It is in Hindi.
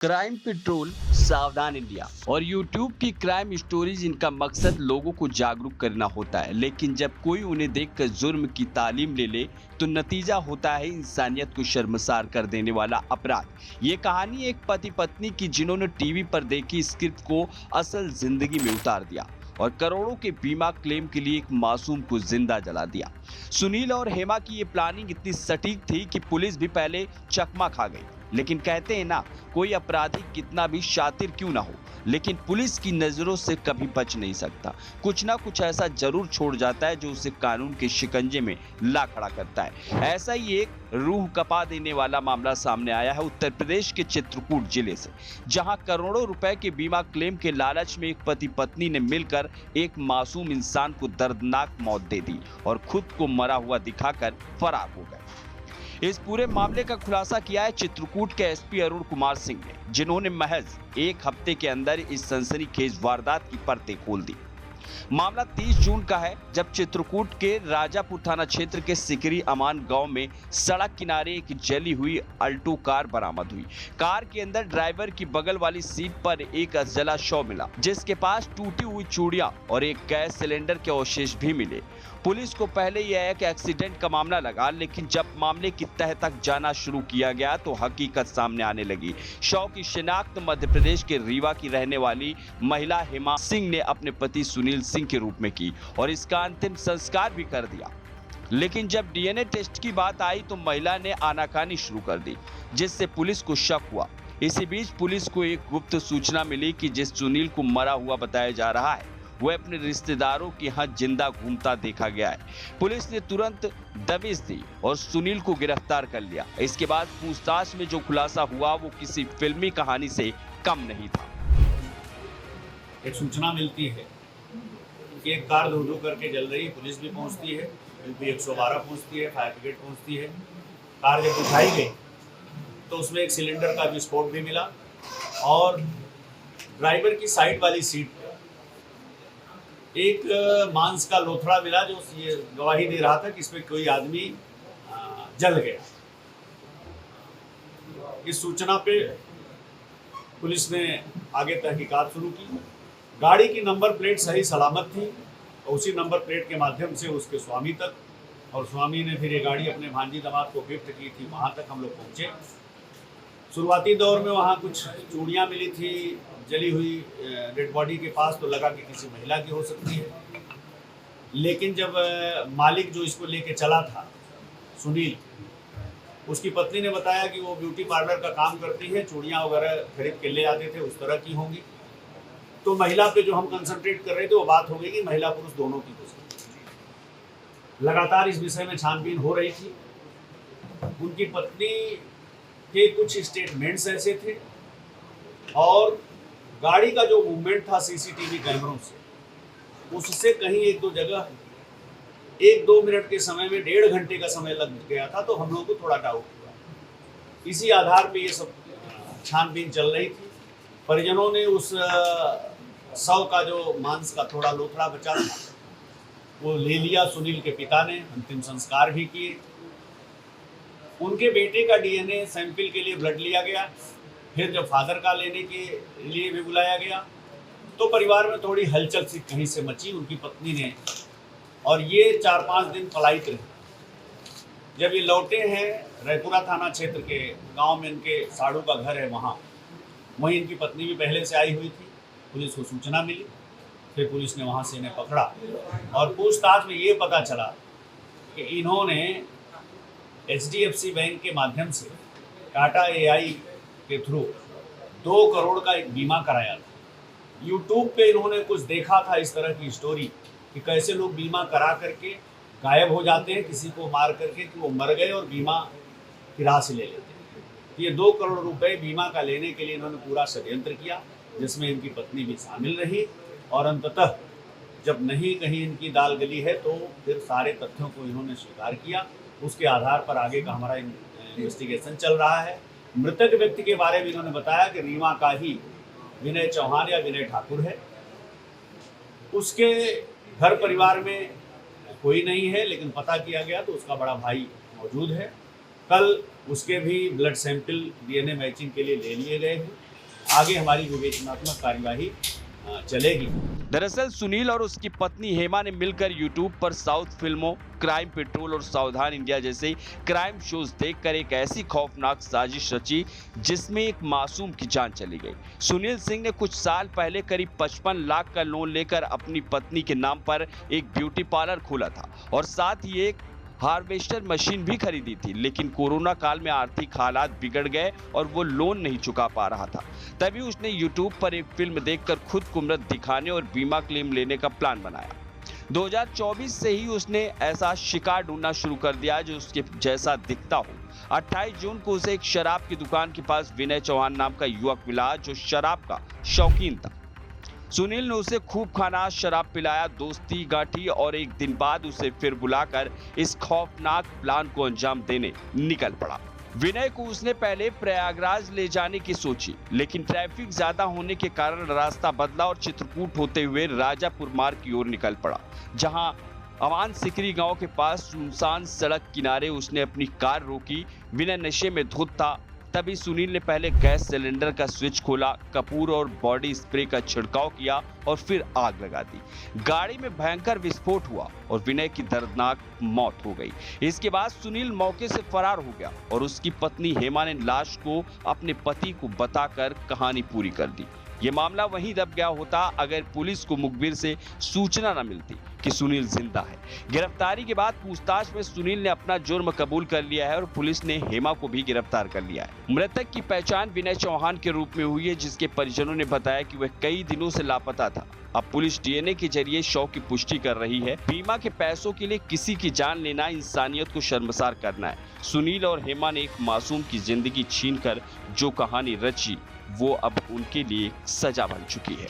क्राइम पेट्रोल, सावधान इंडिया और यूट्यूब की क्राइम स्टोरीज, इनका मकसद लोगों को जागरूक करना होता है। लेकिन जब कोई उन्हें देखकर जुर्म की तालीम ले ले तो नतीजा होता है इंसानियत को शर्मसार कर देने वाला अपराध। ये कहानी एक पति पत्नी की जिन्होंने टीवी पर देखी स्क्रिप्ट को असल जिंदगी में उतार दिया और करोड़ों के बीमा क्लेम के लिए एक मासूम को जिंदा जला दिया। सुनील और हेमा की ये प्लानिंग इतनी सटीक थी कि पुलिस भी पहले चकमा खा गई। लेकिन कहते हैं ना, कोई अपराधी कितना भी शातिर क्यों ना हो, लेकिन पुलिस की नजरों से कभी बच नहीं सकता। कुछ ना कुछ ऐसा जरूर छोड़ जाता है जो उसे कानून के शिकंजे में ला खड़ा करता है। ऐसा ही एक रूह कपा देने वाला मामला सामने आया है उत्तर प्रदेश के चित्रकूट जिले से, जहां करोड़ों रुपए के बीमा क्लेम के लालच में एक पति पत्नी ने मिलकर एक मासूम इंसान को दर्दनाक मौत दे दी और खुद को मरा हुआ दिखाकर फरार हो गए। इस पूरे मामले का खुलासा किया है चित्रकूट के एसपी अरुण कुमार सिंह ने, जिन्होंने महज एक हफ्ते के अंदर इस सनसनीखेज वारदात की परतें खोल दी। मामला 30 जून का है, जब चित्रकूट के राजापुर थाना क्षेत्र के सिकरी अमान गांव में सड़क किनारे एक जली हुई अल्टो कार बरामद हुई। कार के अंदर ड्राइवर की बगल वाली सीट पर एक जला शव मिला, जिसके पास टूटी हुई चूड़ियां और एक गैस सिलेंडर के अवशेष भी मिले। पुलिस को पहले यह एक एक्सीडेंट का मामला लगा, लेकिन जब मामले की तह तक जाना शुरू किया गया तो हकीकत सामने आने लगी। शव की शिनाख्त मध्य प्रदेश के रीवा की रहने वाली महिला हेमा सिंह ने अपने पति सुनील सिंह के रूप में की और इसका अंतिम संस्कार भी कर दिया। लेकिन जब डीएनए टेस्ट की बात आई तो महिला ने आनाकानी शुरू कर दी, जिससे पुलिस को शक हुआ। इसी बीच पुलिस को एक गुप्त सूचना मिली कि जिस सुनील को मरा हुआ बताया जा रहा है वह अपने रिश्तेदारों के यहाँ जिंदा घूमता देखा गया है। पुलिस ने तुरंत दबिश दी और सुनील को गिरफ्तार कर लिया। इसके बाद पूछताछ में जो खुलासा हुआ वो किसी फिल्मी कहानी से कम नहीं था। एक सूचना मिलती है कि एक कार धो करके जल रही है। पुलिस भी पहुंचती है, यूपी 112 पहुंचती है, फायर ब्रिगेड पहुंचती है। कार जब उठाई गई तो उसमें एक सिलेंडर का विस्फोट भी मिला और ड्राइवर की साइड वाली सीट पर एक मांस का लोथड़ा मिला, जो ये गवाही दे रहा था कि इसमें कोई आदमी जल गया। इस सूचना पे पुलिस ने आगे तहकीकात शुरू की। गाड़ी की नंबर प्लेट सही सलामत थी और उसी नंबर प्लेट के माध्यम से उसके स्वामी तक, और स्वामी ने फिर ये गाड़ी अपने भांजी दामाद को गिफ्ट की थी, वहाँ तक हम लोग पहुँचे। शुरुआती दौर में वहाँ कुछ चूड़ियाँ मिली थी जली हुई डेड बॉडी के पास, तो लगा कि किसी महिला की हो सकती है। लेकिन जब मालिक जो इसको लेके चला था सुनील, उसकी पत्नी ने बताया कि वो ब्यूटी पार्लर का काम करती है, चूड़ियाँ वगैरह खरीद के ले आते थे, उस तरह की होंगी। तो महिला पे जो हम कंसंट्रेट कर रहे थे वो बात हो गई कि महिला पुरुष दोनों की हो सकती है। लगातार इस विषय में छानबीन हो रही थी। उनकी पत्नी के कुछ स्टेटमेंट्स ऐसे थे और गाड़ी का जो मूवमेंट था सीसीटीवी कैमरों से, उससे कहीं एक दो जगह 1-2 मिनट के समय में 1.5 घंटे का समय लग गया था। तो हम लोगों को थोड़ा डाउट हुआ। इसी आधार पे ये सब छानबीन चल रही थी। परिजनों ने उस शव का जो मांस का थोड़ा लोथड़ा बचा था वो ले लिया। सुनील के पिता ने अंतिम संस्कार भी किए। उनके बेटे का डीएनए सैंपल के लिए ब्लड लिया गया। फिर जब फादर का लेने के लिए भी बुलाया गया तो परिवार में थोड़ी हलचल सी कहीं से मची उनकी पत्नी ने, और ये 4-5 दिन पलायित रहे। जब ये लौटे हैं रायपुरा थाना क्षेत्र के गांव में, इनके साड़ू का घर है, वहीं इनकी पत्नी भी पहले से आई हुई थी। पुलिस को सूचना मिली, फिर पुलिस ने वहाँ से इन्हें पकड़ा और पूछताछ में ये पता चला कि इन्होंने HDFC बैंक के माध्यम से टाटा AI के थ्रू 2 करोड़ का एक बीमा कराया था। यूट्यूब पे इन्होंने कुछ देखा था इस तरह की स्टोरी कि कैसे लोग बीमा करा करके गायब हो जाते हैं, किसी को मार करके कि वो मर गए और बीमा की राशि ले लेते हैं। ये 2 करोड़ रुपए बीमा का लेने के लिए इन्होंने पूरा षड्यंत्र किया, जिसमें इनकी पत्नी भी शामिल रही। और अंततः जब नहीं कहीं इनकी दाल गली है तो फिर सारे तथ्यों को इन्होंने स्वीकार किया। उसके आधार पर आगे का हमारा इन्वेस्टिगेशन चल रहा है। मृतक व्यक्ति के बारे में इन्होंने बताया कि रीवा का ही विनय चौहान या विनय ठाकुर है। उसके घर परिवार में कोई नहीं है, लेकिन पता किया गया तो उसका बड़ा भाई मौजूद है। कल उसके भी ब्लड सैंपल डीएनए मैचिंग के लिए ले लिए गए हैं। आगे हमारी विवेचनात्मक कार्यवाही चलेगी। दरअसल सुनील और उसकी पत्नी हेमा ने मिलकर यूट्यूब पर साउथ फिल्मों, क्राइम पेट्रोल और सावधान इंडिया जैसे क्राइम शोज देखकर एक ऐसी खौफनाक साजिश रची जिसमें एक मासूम की जान चली गई। सुनील सिंह ने कुछ साल पहले करीब 55 लाख का लोन लेकर अपनी पत्नी के नाम पर एक ब्यूटी पार्लर खोला था और साथ ही एक हार्वेस्टर मशीन भी खरीदी थी, लेकिन कोरोना काल में आर्थिक हालात बिगड़ गए और वो लोन नहीं चुका पा रहा था। तभी उसने यूट्यूब पर एक फिल्म देखकर खुद को मृत दिखाने और बीमा क्लेम लेने का प्लान बनाया। 2024 से ही उसने ऐसा शिकार ढूंढना शुरू कर दिया जो उसके जैसा दिखता हो। 28 जून को उसे एक शराब की दुकान के पास विनय चौहान नाम का युवक मिला जो शराब का शौकीन था। सुनील ने उसे खूब खाना, शराब पिलाया, दोस्ती गांठी और एक दिन बाद उसे फिर बुलाकर इस खौफनाक प्लान को अंजाम देने निकल पड़ा। विनय को उसने पहले प्रयागराज ले जाने की सोची, लेकिन ट्रैफिक ज्यादा होने के कारण रास्ता बदला और चित्रकूट होते हुए राजापुर मार्ग की ओर निकल पड़ा, जहां अमान सिकरी गांव के पास सुनसान सड़क किनारे उसने अपनी कार रोकी। विनय नशे में धुत था। तभी सुनील ने पहले गैस सिलेंडर का स्विच खोला, कपूर और बॉडी स्प्रे का छिड़काव किया और फिर आग लगा दी। गाड़ी में भयंकर विस्फोट हुआ और विनय की दर्दनाक मौत हो गई। इसके बाद सुनील मौके से फरार हो गया और उसकी पत्नी हेमा ने लाश को अपने पति को बताकर कहानी पूरी कर दी। ये मामला वहीं दब गया होता अगर पुलिस को मुखबिर से सूचना न मिलती कि सुनील जिंदा है। गिरफ्तारी के बाद पूछताछ में सुनील ने अपना जुर्म कबूल कर लिया है और पुलिस ने हेमा को भी गिरफ्तार कर लिया है। मृतक की पहचान विनय चौहान के रूप में हुई है, जिसके परिजनों ने बताया कि वह कई दिनों से लापता था। अब पुलिस डीएनए के जरिए शव की पुष्टि कर रही है। बीमा के पैसों के लिए किसी की जान लेना इंसानियत को शर्मसार करना है। सुनील और हेमा ने एक मासूम की जिंदगी छीनकर जो कहानी रची वो अब उनके लिए सजा बन चुकी है।